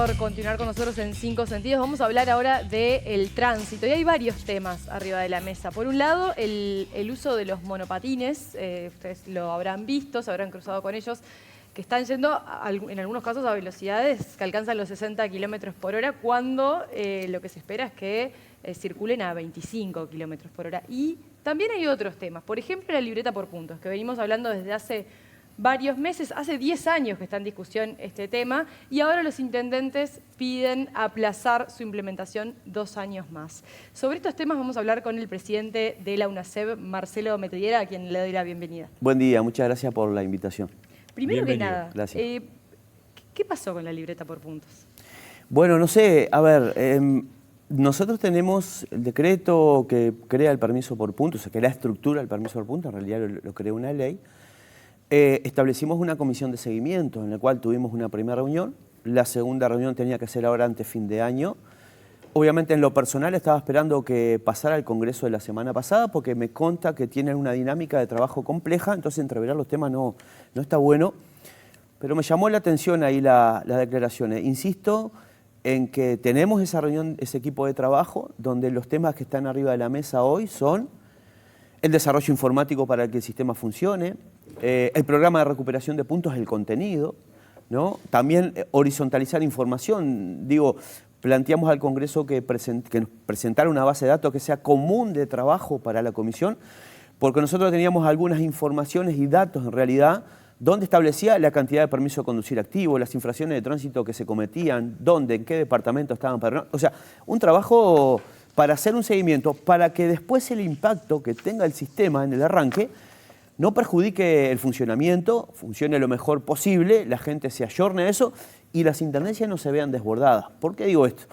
Por continuar con nosotros en 5 sentidos, vamos a hablar ahora del tránsito. Y hay varios temas arriba de la mesa. Por un lado, el uso de los monopatines. Ustedes lo habrán visto, se habrán cruzado con ellos, que están yendo en algunos casos a velocidades que alcanzan los 60 kilómetros por hora, cuando lo que se espera es que circulen a 25 kilómetros por hora. Y también hay otros temas. Por ejemplo, la libreta por puntos, que venimos hablando desde hace varios meses, hace 10 años que está en discusión este tema, y ahora los intendentes piden aplazar su implementación 2 años más. Sobre estos temas vamos a hablar con el presidente de la UNACEB, Marcelo Metelliera, a quien le doy la bienvenida. Buen día, muchas gracias por la invitación. Primero que nada, gracias. ¿Qué pasó con la libreta por puntos? Bueno, no sé, a ver, nosotros tenemos el decreto que crea el permiso por puntos, o sea, que la estructura del permiso por puntos, en realidad lo crea una ley. Establecimos una comisión de seguimiento en la cual tuvimos una primera reunión. La segunda reunión tenía que ser ahora antes fin de año. Obviamente en lo personal estaba esperando que pasara el congreso de la semana pasada porque me consta que tienen una dinámica de trabajo compleja, entonces entreverar los temas no está bueno. Pero me llamó la atención ahí las declaraciones. Insisto en que tenemos esa reunión, ese equipo de trabajo, donde los temas que están arriba de la mesa hoy son el desarrollo informático para que el sistema funcione, el programa de recuperación de puntos, el contenido, ¿no? También horizontalizar información. Digo, planteamos al Congreso que nos presentara una base de datos que sea común de trabajo para la Comisión, porque nosotros teníamos algunas informaciones y datos en realidad donde establecía la cantidad de permiso de conducir activo, las infracciones de tránsito que se cometían, dónde, en qué departamento estaban padronados. O sea, un trabajo para hacer un seguimiento, para que después el impacto que tenga el sistema en el arranque no perjudique el funcionamiento, funcione lo mejor posible, la gente se ayorne a eso y las intendencias no se vean desbordadas. ¿Por qué digo esto?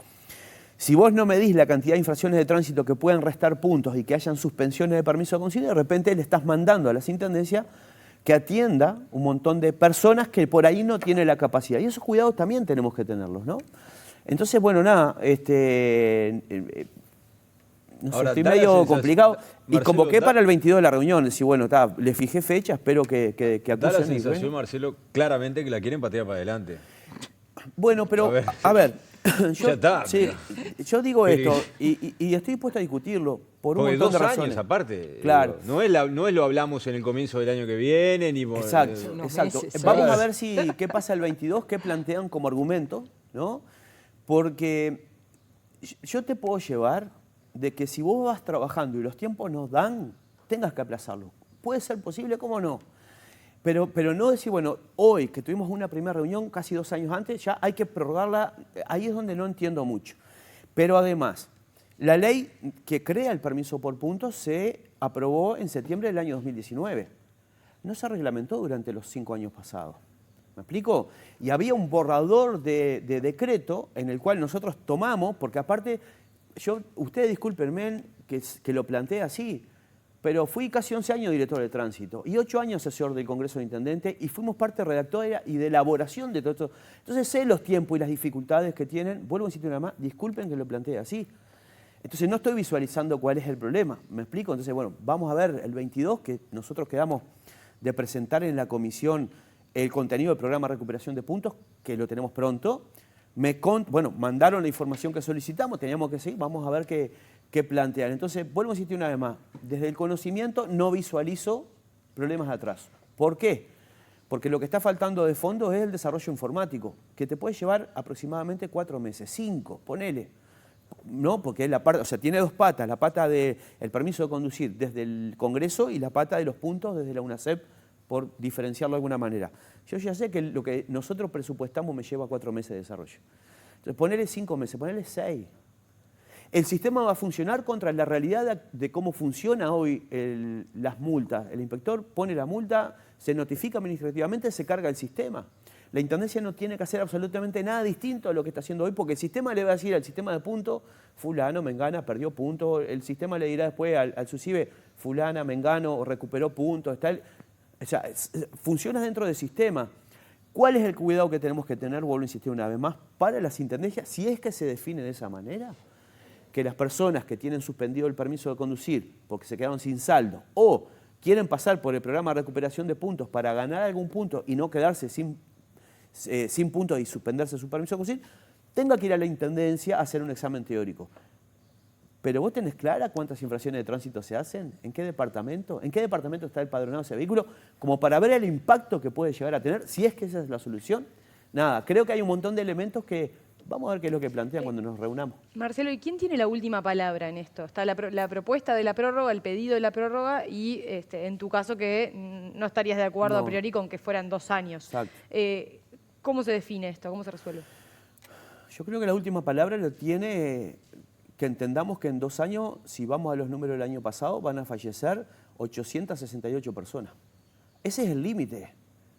Si vos no medís la cantidad de infracciones de tránsito que pueden restar puntos y que hayan suspensiones de permiso de conducir, de repente le estás mandando a las intendencias que atienda un montón de personas que por ahí no tienen la capacidad. Y esos cuidados también tenemos que tenerlos, ¿no? Entonces, bueno, nada, no sé, estoy medio complicado. Marcelo, y convoqué para el 22 de la reunión. Decir, bueno, le fijé fecha, espero que acusen. Da la sensación, Marcelo, claramente que la quieren patear para adelante. Bueno, pero, a ver ya está. Sí, yo digo esto, y estoy dispuesto a discutirlo por un montón de razones. 2 años aparte. Claro. No es lo hablamos en el comienzo del año que viene, ni... Exacto. Vamos a ver qué pasa el 22, qué plantean como argumento, ¿no? Porque yo te puedo llevar de que si vos vas trabajando y los tiempos nos dan, tengas que aplazarlo. Puede ser posible, ¿cómo no? Pero no decir, bueno, hoy que tuvimos una primera reunión casi 2 años antes, ya hay que prorrogarla, ahí es donde no entiendo mucho. Pero además, la ley que crea el permiso por puntos se aprobó en septiembre del año 2019. No se reglamentó durante los 5 años pasados. ¿Me explico? Y había un borrador de decreto en el cual nosotros tomamos, porque aparte, ustedes discúlpenme que lo plantee así, pero fui casi 11 años director de tránsito y 8 años asesor del Congreso de Intendente y fuimos parte redactora y de elaboración de todo esto. Entonces sé los tiempos y las dificultades que tienen. Vuelvo a insistir una más, disculpen que lo plantee así. Entonces no estoy visualizando cuál es el problema, ¿me explico? Entonces, bueno, vamos a ver el 22, que nosotros quedamos de presentar en la comisión el contenido del programa de recuperación de puntos, que lo tenemos pronto. Bueno, mandaron la información que solicitamos, teníamos que seguir, vamos a ver qué plantear. Entonces, vuelvo a insistir una vez más, desde el conocimiento no visualizo problemas de atraso. ¿Por qué? Porque lo que está faltando de fondo es el desarrollo informático, que te puede llevar aproximadamente 4 meses, 5, ponele. No, porque es la parte, o sea, tiene 2 patas, la pata del permiso de conducir desde el Congreso y la pata de los puntos desde la UNACEB, por diferenciarlo de alguna manera. Yo ya sé que lo que nosotros presupuestamos me lleva 4 meses de desarrollo. Entonces, ponele 5 meses, ponele 6. El sistema va a funcionar contra la realidad de cómo funciona hoy las multas. El inspector pone la multa, se notifica administrativamente, se carga el sistema. La intendencia no tiene que hacer absolutamente nada distinto a lo que está haciendo hoy, porque el sistema le va a decir al sistema de puntos, fulano, mengana, perdió puntos. El sistema le dirá después al SUSIBE, fulana, mengano, recuperó puntos. O sea, funciona dentro del sistema. ¿Cuál es el cuidado que tenemos que tener, vuelvo a insistir una vez más, para las intendencias, si es que se define de esa manera? Que las personas que tienen suspendido el permiso de conducir porque se quedaron sin saldo o quieren pasar por el programa de recuperación de puntos para ganar algún punto y no quedarse sin puntos y suspenderse su permiso de conducir, tenga que ir a la intendencia a hacer un examen teórico. Pero ¿vos tenés clara cuántas infracciones de tránsito se hacen? ¿En qué departamento? ¿En qué departamento está el padronado de ese vehículo? Como para ver el impacto que puede llegar a tener, si es que esa es la solución. Nada, creo que hay un montón de elementos que vamos a ver qué es lo que plantean cuando nos reunamos. Marcelo, ¿y quién tiene la última palabra en esto? Está la propuesta de la prórroga, el pedido de la prórroga y en tu caso que no estarías de acuerdo a priori con que fueran 2 años. Exacto. ¿Cómo se define esto? ¿Cómo se resuelve? Yo creo que la última palabra lo tiene que entendamos que en 2 años, si vamos a los números del año pasado, van a fallecer 868 personas. Ese es el límite.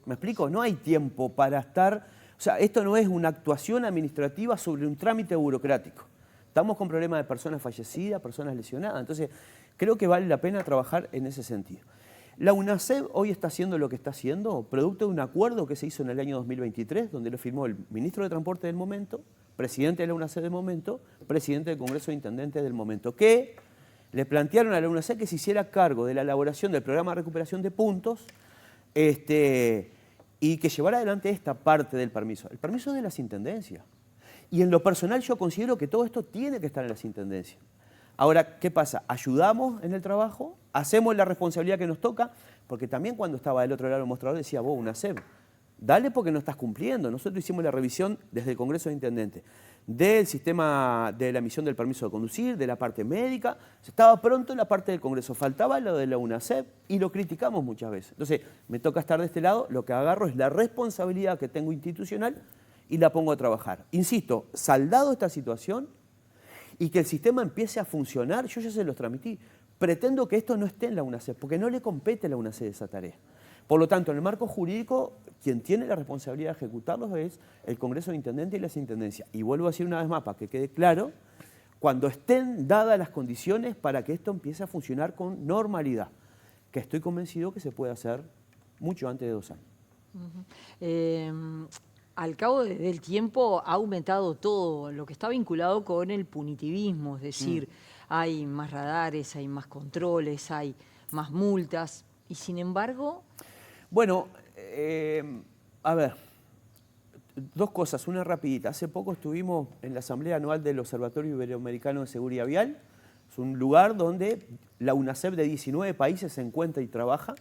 ¿Me explico? No hay tiempo para estar... O sea, esto no es una actuación administrativa sobre un trámite burocrático. Estamos con problemas de personas fallecidas, personas lesionadas. Entonces, creo que vale la pena trabajar en ese sentido. La UNACEB hoy está haciendo lo que está haciendo, producto de un acuerdo que se hizo en el año 2023, donde lo firmó el ministro de Transporte del momento, presidente de la UNACEB del momento, presidente del Congreso de Intendentes del momento, que le plantearon a la UNACEB que se hiciera cargo de la elaboración del programa de recuperación de puntos y que llevara adelante esta parte del permiso. El permiso es de las intendencias. Y en lo personal yo considero que todo esto tiene que estar en las intendencias. Ahora, ¿qué pasa? Ayudamos en el trabajo, hacemos la responsabilidad que nos toca, porque también cuando estaba del otro lado del mostrador decía, vos, UNACEB, dale porque no estás cumpliendo. Nosotros hicimos la revisión desde el Congreso de Intendentes del sistema de la emisión del permiso de conducir, de la parte médica. Estaba pronto la parte del Congreso, faltaba lo de la UNACEB y lo criticamos muchas veces. Entonces, me toca estar de este lado, lo que agarro es la responsabilidad que tengo institucional y la pongo a trabajar. Insisto, saldado esta situación y que el sistema empiece a funcionar, yo ya se los transmití. Pretendo que esto no esté en la UNACEB, porque no le compete a la UNACEB esa tarea. Por lo tanto, en el marco jurídico, quien tiene la responsabilidad de ejecutarlos es el Congreso de Intendentes y las Intendencias. Y vuelvo a decir una vez más, para que quede claro, cuando estén dadas las condiciones para que esto empiece a funcionar con normalidad, que estoy convencido que se puede hacer mucho antes de 2 años. Al cabo del tiempo ha aumentado todo lo que está vinculado con el punitivismo, es decir, hay más radares, hay más controles, hay más multas, y sin embargo... Bueno, a ver, 2 cosas, una rapidita. Hace poco estuvimos en la Asamblea Anual del Observatorio Iberoamericano de Seguridad Vial. Es un lugar donde la UNACEB de 19 países se encuentra y trabaja,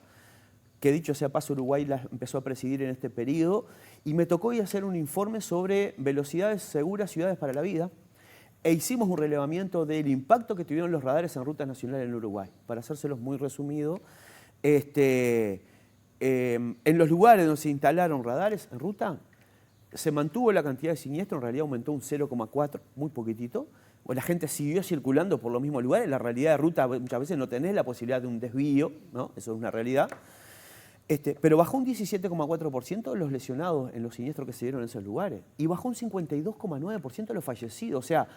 que dicho sea paso Uruguay la empezó a presidir en este periodo, y me tocó ir a hacer un informe sobre velocidades seguras, ciudades para la vida, e hicimos un relevamiento del impacto que tuvieron los radares en rutas nacionales en Uruguay. Para hacérselos muy resumido, en los lugares donde se instalaron radares en ruta, se mantuvo la cantidad de siniestros, en realidad aumentó un 0,4, muy poquitito. La gente siguió circulando por los mismos lugares, la realidad de ruta muchas veces no tenés la posibilidad de un desvío, ¿no? Eso es una realidad. Pero bajó un 17,4% los lesionados en los siniestros que se dieron en esos lugares y bajó un 52,9% los fallecidos. O sea,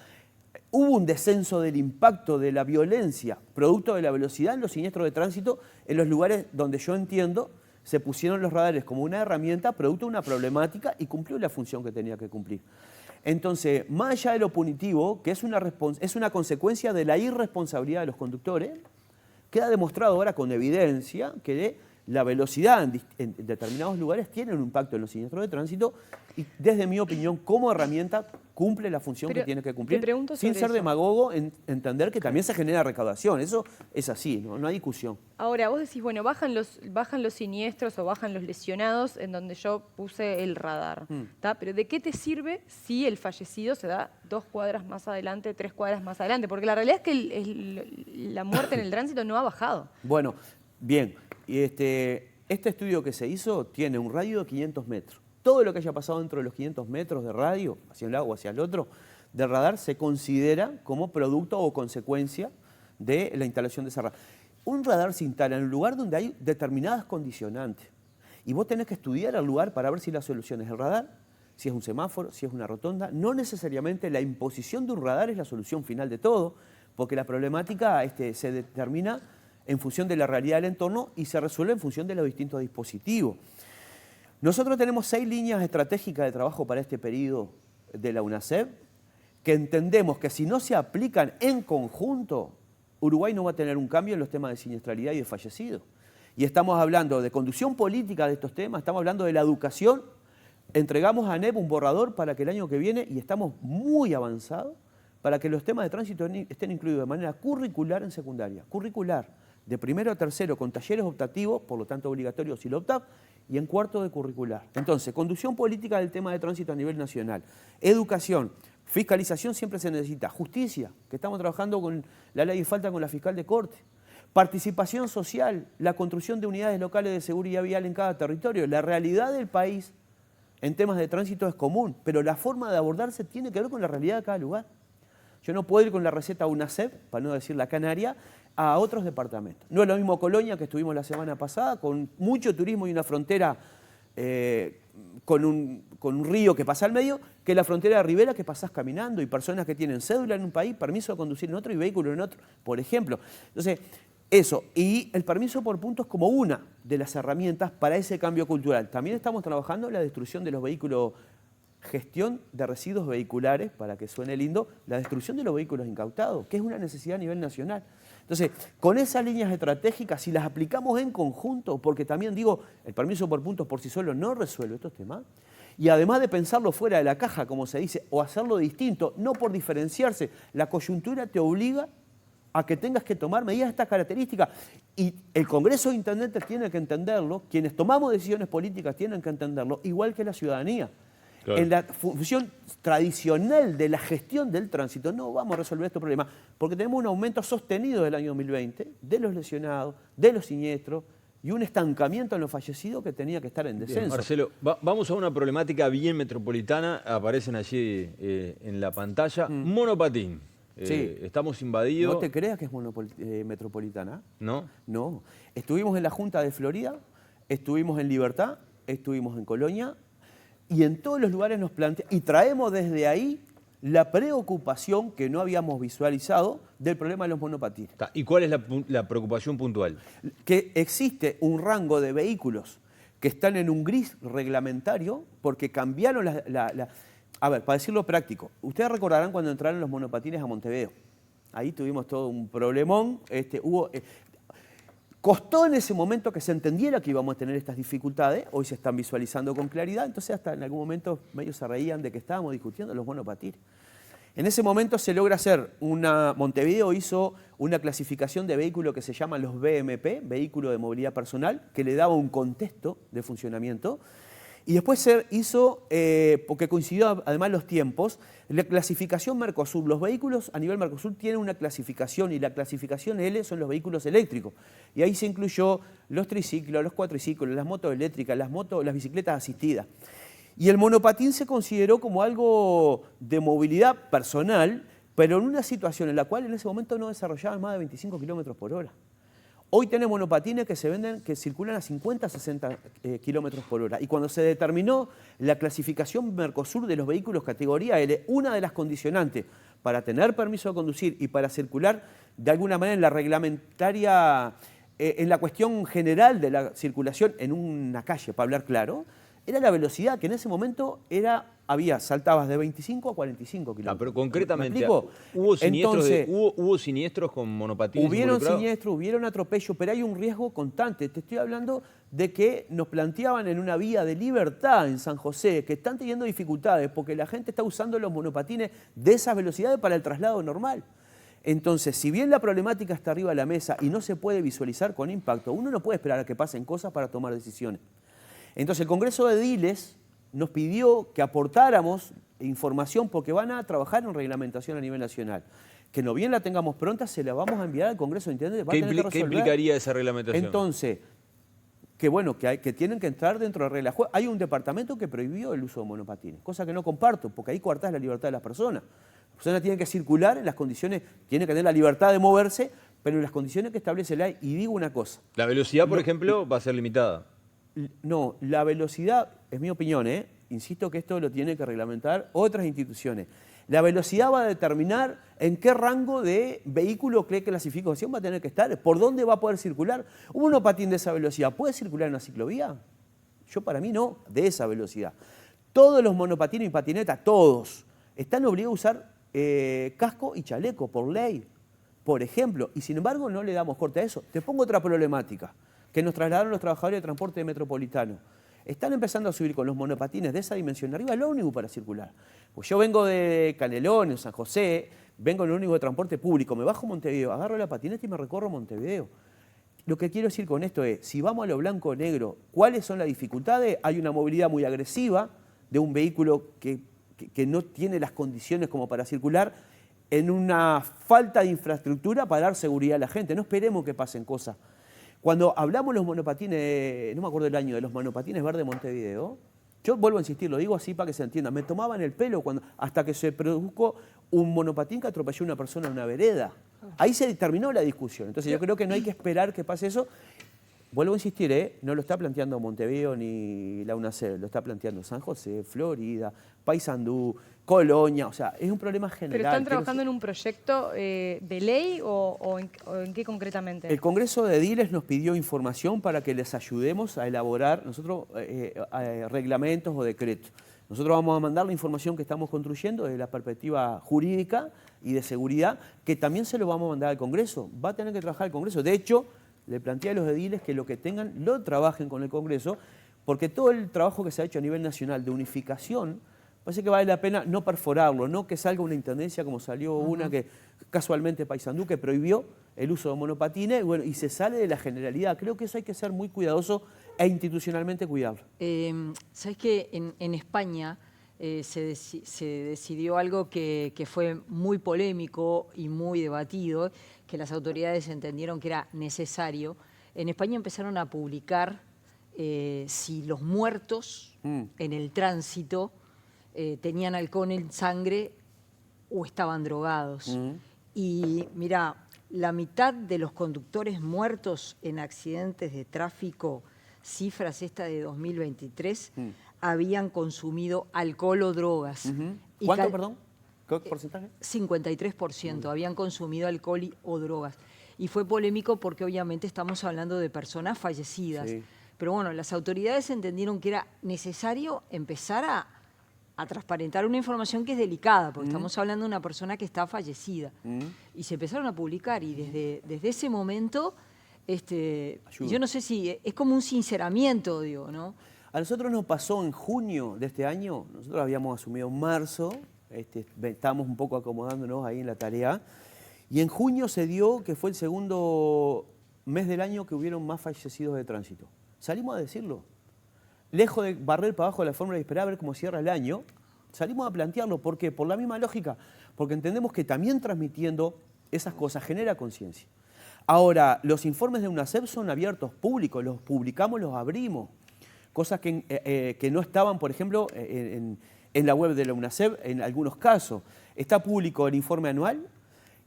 hubo un descenso del impacto de la violencia, producto de la velocidad en los siniestros de tránsito, en los lugares donde yo entiendo se pusieron los radares como una herramienta, producto de una problemática y cumplió la función que tenía que cumplir. Entonces, más allá de lo punitivo, que es una consecuencia de la irresponsabilidad de los conductores, queda demostrado ahora con evidencia que la velocidad en determinados lugares tiene un impacto en los siniestros de tránsito y, desde mi opinión, como herramienta cumple la función que tiene que cumplir, sin ser demagogo, entender que también se genera recaudación. Eso es así, no hay discusión. Ahora, vos decís, bueno, bajan los siniestros o bajan los lesionados en donde yo puse el radar, pero ¿de qué te sirve si el fallecido se da 2 cuadras más adelante, 3 cuadras más adelante? Porque la realidad es que la muerte en el tránsito no ha bajado. Bueno, bien. Y este estudio que se hizo tiene un radio de 500 metros. Todo lo que haya pasado dentro de los 500 metros de radio, hacia un lado o hacia el otro, del radar, se considera como producto o consecuencia de la instalación de ese radar. Un radar se instala en un lugar donde hay determinadas condicionantes. Y vos tenés que estudiar el lugar para ver si la solución es el radar, si es un semáforo, si es una rotonda. No necesariamente la imposición de un radar es la solución final de todo, porque la problemática se determina en función de la realidad del entorno y se resuelve en función de los distintos dispositivos. Nosotros tenemos 6 líneas estratégicas de trabajo para este periodo de la UNACEB, que entendemos que si no se aplican en conjunto, Uruguay no va a tener un cambio en los temas de siniestralidad y de fallecidos. Y estamos hablando de conducción política de estos temas, estamos hablando de la educación entregamos a ANEP un borrador para que el año que viene, y estamos muy avanzados, para que los temas de tránsito estén incluidos de manera curricular en secundaria. Curricular, de primero a tercero, con talleres optativos, por lo tanto obligatorios y OPTAP, y en cuarto de curricular. Entonces, conducción política del tema de tránsito a nivel nacional, educación, fiscalización siempre se necesita, justicia, que estamos trabajando con la ley de falta con la fiscal de corte, participación social, la construcción de unidades locales de seguridad vial en cada territorio. La realidad del país en temas de tránsito es común, pero la forma de abordarse tiene que ver con la realidad de cada lugar. Yo no puedo ir con la receta a una CEP, para no decir la Canaria, a otros departamentos. No es lo mismo Colonia, que estuvimos la semana pasada, con mucho turismo y una frontera con un río que pasa al medio, que la frontera de Rivera, que pasás caminando, y personas que tienen cédula en un país, permiso de conducir en otro y vehículo en otro, por ejemplo. Entonces, eso, y el permiso por puntos como una de las herramientas para ese cambio cultural. También estamos trabajando en la destrucción de los vehículos, gestión de residuos vehiculares, para que suene lindo, la destrucción de los vehículos incautados, que es una necesidad a nivel nacional. Entonces, con esas líneas estratégicas, si las aplicamos en conjunto, porque también digo, el permiso por puntos por sí solo no resuelve estos temas, y además de pensarlo fuera de la caja, como se dice, o hacerlo distinto, no por diferenciarse, la coyuntura te obliga a que tengas que tomar medidas de estas características. Y el Congreso de Intendentes tiene que entenderlo, quienes tomamos decisiones políticas tienen que entenderlo, igual que la ciudadanía. Claro. En la función tradicional de la gestión del tránsito no vamos a resolver este problema, porque tenemos un aumento sostenido del año 2020 de los lesionados, de los siniestros, y un estancamiento en los fallecidos que tenía que estar en descenso. Bien, Marcelo, vamos a una problemática bien metropolitana, aparecen allí en la pantalla. Monopatín. Sí. Estamos invadidos. ¿No te creas que es metropolitana? ¿No? No. Estuvimos en la Junta de Florida, estuvimos en Libertad, estuvimos en Colonia, y en todos los lugares nos planteamos, y traemos desde ahí la preocupación que no habíamos visualizado del problema de los monopatines. ¿Y cuál es la preocupación puntual? Que existe un rango de vehículos que están en un gris reglamentario porque cambiaron A ver, para decirlo práctico, ustedes recordarán cuando entraron los monopatines a Montevideo. Ahí tuvimos todo un problemón. Costó en ese momento que se entendiera que íbamos a tener estas dificultades. Hoy se están visualizando con claridad. Entonces hasta en algún momento medio se reían de que estábamos discutiendo los monopatines. En ese momento se logra hacer Montevideo hizo una clasificación de vehículos que se llaman los BMP, vehículo de movilidad personal, que le daba un contexto de funcionamiento. Y después se hizo, porque coincidió además los tiempos, la clasificación Mercosur. Los vehículos a nivel Mercosur tienen una clasificación, y la clasificación L son los vehículos eléctricos. Y ahí se incluyó los triciclos, los cuatriciclos, las motos eléctricas, las bicicletas asistidas. Y el monopatín se consideró como algo de movilidad personal, pero en una situación en la cual en ese momento no desarrollaban más de 25 kilómetros por hora. Hoy tenemos monopatines que se venden, que circulan a 50, 60 kilómetros por hora. Y cuando se determinó la clasificación Mercosur de los vehículos categoría L, una de las condicionantes para tener permiso de conducir y para circular de alguna manera en la reglamentaria, en la cuestión general de la circulación en una calle, para hablar claro, era la velocidad, que en ese momento saltabas de 25 a 45 kilómetros. Pero concretamente, ¿hubo siniestros con monopatines? Hubieron siniestros, hubieron atropellos, pero hay un riesgo constante. Te estoy hablando de que nos planteaban en una vía de Libertad en San José, que están teniendo dificultades porque la gente está usando los monopatines de esas velocidades para el traslado normal. Entonces, si bien la problemática está arriba de la mesa y no se puede visualizar con impacto, uno no puede esperar a que pasen cosas para tomar decisiones. Entonces, el Congreso de Ediles nos pidió que aportáramos información porque van a trabajar en reglamentación a nivel nacional. Que no bien la tengamos pronta, se la vamos a enviar al Congreso de Intendentes. ¿Qué implicaría esa reglamentación? Entonces, que tienen que entrar dentro de la regla. Hay un departamento que prohibió el uso de monopatines, cosa que no comparto, porque ahí coartás la libertad de las personas. Las personas tienen que circular en las condiciones, tienen que tener la libertad de moverse, pero en las condiciones que establece la ley. Y digo una cosa. La velocidad, por ejemplo, va a ser limitada. No, la velocidad, es mi opinión, insisto que esto lo tienen que reglamentar otras instituciones. La velocidad va a determinar en qué rango de vehículo, qué clasificación va a tener que estar, por dónde va a poder circular. ¿Un monopatín de esa velocidad puede circular en una ciclovía? Yo para mí no, de esa velocidad. Todos los monopatines y patinetas, todos, están obligados a usar casco y chaleco por ley, por ejemplo, y sin embargo no le damos corte a eso. Te pongo otra problemática que nos trasladaron los trabajadores de transporte metropolitano. están empezando a subir con los monopatines de esa dimensión arriba el ómnibus para circular. Pues yo vengo de Canelones, San José, vengo en el ómnibus de transporte público, me bajo a Montevideo, agarro la patineta y me recorro Montevideo. Lo que quiero decir con esto es, si vamos a lo blanco o negro, ¿cuáles son las dificultades? Hay una movilidad muy agresiva de un vehículo que no tiene las condiciones como para circular, en una falta de infraestructura para dar seguridad a la gente. No esperemos que pasen cosas. Cuando hablamos de los monopatines, no me acuerdo el año, de los monopatines verdes de Montevideo, yo vuelvo a insistir, lo digo así para que se entienda, me tomaban el pelo hasta que se produjo un monopatín que atropelló a una persona en una vereda. Ahí se terminó la discusión. Entonces yo creo que no hay que esperar que pase eso. Vuelvo a insistir, no lo está planteando Montevideo ni la UNACEB, lo está planteando San José, Florida, Paysandú, Colonia, o sea, es un problema general. ¿Pero están trabajando en un proyecto de ley o en qué concretamente? El Congreso de Ediles nos pidió información para que les ayudemos a elaborar nosotros reglamentos o decretos. Nosotros vamos a mandar la información que estamos construyendo desde la perspectiva jurídica y de seguridad, que también se lo vamos a mandar al Congreso. Va a tener que trabajar el Congreso. De hecho, le planteé a los ediles que lo que tengan lo trabajen con el Congreso, porque todo el trabajo que se ha hecho a nivel nacional de unificación, parece que vale la pena no perforarlo, no que salga una intendencia como salió una que casualmente Paysandú, que prohibió el uso de monopatines, bueno, y se sale de la generalidad. Creo que eso hay que ser muy cuidadoso e institucionalmente cuidarlo. ¿Sabes qué? En España se decidió algo que fue muy polémico y muy debatido, que las autoridades entendieron que era necesario. En España empezaron a publicar si los muertos en el tránsito tenían alcohol en sangre o estaban drogados. Y mira, la mitad de los conductores muertos en accidentes de tráfico, cifras esta de 2023, habían consumido alcohol o drogas. ¿Cuánto, perdón? ¿Qué porcentaje? 53% habían consumido alcohol o drogas. Y fue polémico porque obviamente estamos hablando de personas fallecidas. Sí. Pero bueno, las autoridades entendieron que era necesario empezar a transparentar una información que es delicada, porque estamos hablando de una persona que está fallecida. Y se empezaron a publicar y desde ese momento, yo no sé si es como un sinceramiento, digo, ¿no? A nosotros nos pasó en junio de este año, nosotros habíamos asumido en marzo, estábamos un poco acomodándonos ahí en la tarea, y en junio se dio que fue el segundo mes del año que hubieron más fallecidos de tránsito. Salimos a decirlo. Lejos de barrer para abajo la fórmula y esperar a ver cómo cierra el año, salimos a plantearlo. ¿Por qué? Por la misma lógica. Porque entendemos que también transmitiendo esas cosas genera conciencia. Ahora, los informes de UNACEB son abiertos, públicos, los publicamos, los abrimos. Cosas que no estaban, por ejemplo, en la web de la UNACEB en algunos casos. Está público el informe anual.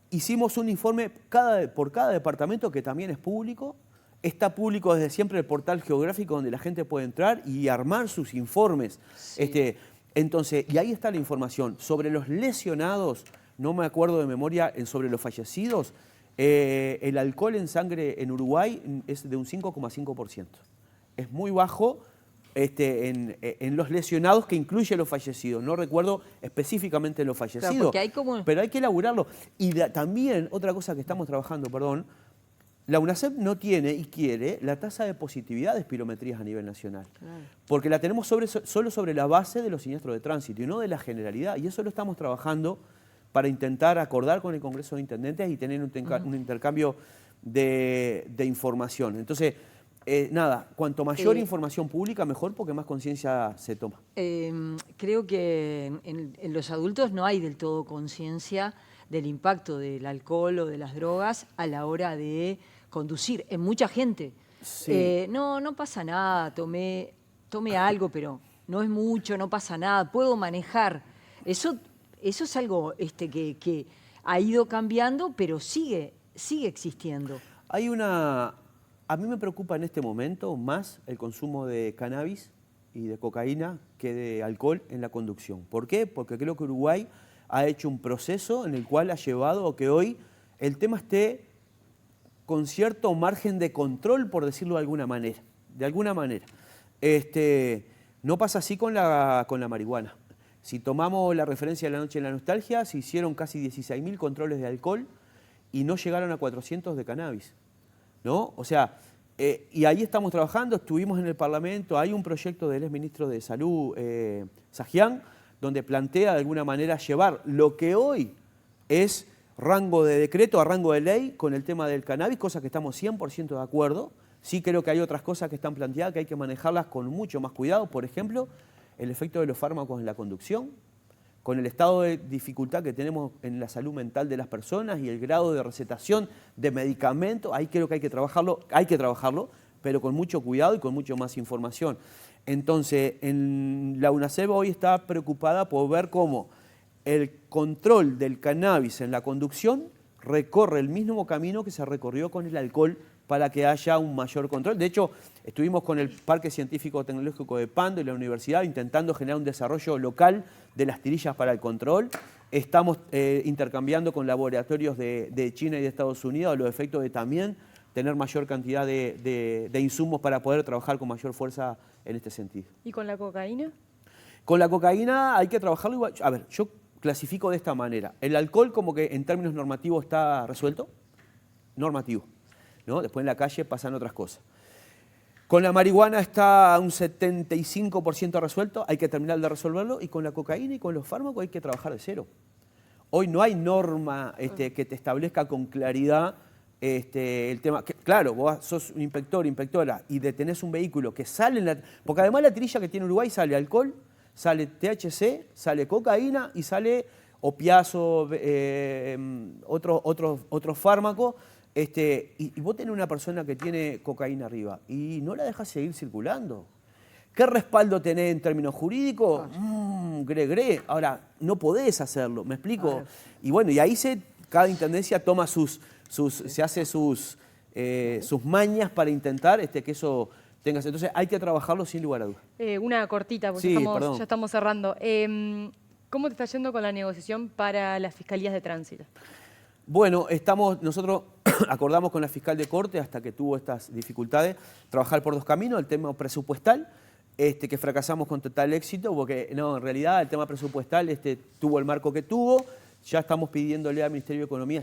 Hicimos un informe por cada departamento que también es público. Está público desde siempre el portal geográfico donde la gente puede entrar y armar sus informes. Sí. Entonces, y ahí está la información. Sobre los lesionados, no me acuerdo de memoria, sobre los fallecidos, el alcohol en sangre en Uruguay es de un 5,5%. Es muy bajo en los lesionados, que incluye a los fallecidos. No recuerdo específicamente los fallecidos, claro, pero hay que elaborarlo. Y también, otra cosa que estamos trabajando, perdón, la UNACEB no tiene y quiere la tasa de positividad de espirometrías a nivel nacional. Claro. Porque la tenemos solo sobre la base de los siniestros de tránsito y no de la generalidad. Y eso lo estamos trabajando para intentar acordar con el Congreso de Intendentes y tener un intercambio de información. Entonces, nada, cuanto mayor información pública, mejor, porque más conciencia se toma. Creo que en los adultos no hay del todo conciencia del impacto del alcohol o de las drogas a la hora de conducir. En mucha gente. Sí. No pasa nada, tomé algo, pero no es mucho, no pasa nada, puedo manejar. Eso es algo que ha ido cambiando, pero sigue existiendo. A mí me preocupa en este momento más el consumo de cannabis y de cocaína que de alcohol en la conducción. ¿Por qué? Porque creo que Uruguay ha hecho un proceso en el cual ha llevado a que hoy el tema esté con cierto margen de control, por decirlo de alguna manera. No pasa así con la marihuana. Si tomamos la referencia de la noche de la nostalgia, se hicieron casi 16.000 controles de alcohol y no llegaron a 400 de cannabis, ¿no? O sea, Y ahí estamos trabajando, estuvimos en el Parlamento, hay un proyecto del exministro de Salud, Sajian, donde plantea de alguna manera llevar lo que hoy es rango de decreto a rango de ley con el tema del cannabis, cosa que estamos 100% de acuerdo. Sí creo que hay otras cosas que están planteadas que hay que manejarlas con mucho más cuidado. Por ejemplo, el efecto de los fármacos en la conducción, con el estado de dificultad que tenemos en la salud mental de las personas y el grado de recetación de medicamentos. Ahí creo que hay que trabajarlo, pero con mucho cuidado y con mucho más información. Entonces, la UNACEB hoy está preocupada por ver cómo el control del cannabis en la conducción recorre el mismo camino que se recorrió con el alcohol para que haya un mayor control. De hecho, estuvimos con el Parque Científico Tecnológico de Pando y la universidad intentando generar un desarrollo local de las tirillas para el control. Estamos intercambiando con laboratorios de China y de Estados Unidos los efectos de también tener mayor cantidad de insumos para poder trabajar con mayor fuerza en este sentido. ¿Y con la cocaína? Con la cocaína hay que trabajarlo igual. A ver, yo clasifico de esta manera. El alcohol como que en términos normativos está resuelto, normativo, ¿no? Después en la calle pasan otras cosas. Con la marihuana está un 75% resuelto, hay que terminar de resolverlo, y con la cocaína y con los fármacos hay que trabajar de cero. Hoy no hay norma que te establezca con claridad el tema. Claro, vos sos un inspector, inspectora, y detenés un vehículo que sale, porque además la tirilla que tiene Uruguay sale alcohol, sale THC, sale cocaína y sale opiazo, otros fármacos. Y vos tenés una persona que tiene cocaína arriba y no la dejás seguir circulando. ¿Qué respaldo tenés en términos jurídicos? Gre. Ahora, no podés hacerlo, ¿me explico? Claro. Y bueno, y ahí cada intendencia toma se hace sus mañas para intentar que eso tenga. Entonces hay que trabajarlo sin lugar a dudas. Una cortita, porque sí, ya estamos cerrando. ¿Cómo te está yendo con la negociación para las fiscalías de tránsito? Bueno, nosotros acordamos con la fiscal de corte, hasta que tuvo estas dificultades, trabajar por dos caminos: el tema presupuestal, que fracasamos con total éxito, porque no, en realidad el tema presupuestal tuvo el marco que tuvo. Ya estamos pidiéndole al Ministerio de Economía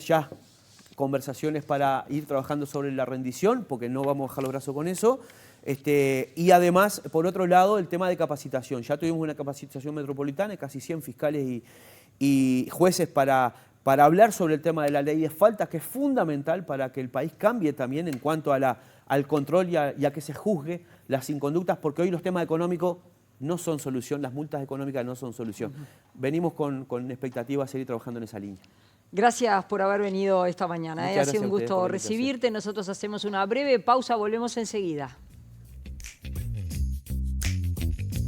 conversaciones para ir trabajando sobre la rendición, porque no vamos a bajar los brazos con eso. Y además, por otro lado, el tema de capacitación. Ya tuvimos una capacitación metropolitana de casi 100 fiscales y jueces para hablar sobre el tema de la ley de faltas, que es fundamental para que el país cambie también en cuanto al control y a que se juzgue las inconductas, porque hoy los temas económicos no son solución, las multas económicas no son solución. Venimos con expectativa a seguir trabajando en esa línea. Gracias por haber venido esta mañana. Ha sido un gusto recibirte. Nosotros hacemos una breve pausa, volvemos enseguida.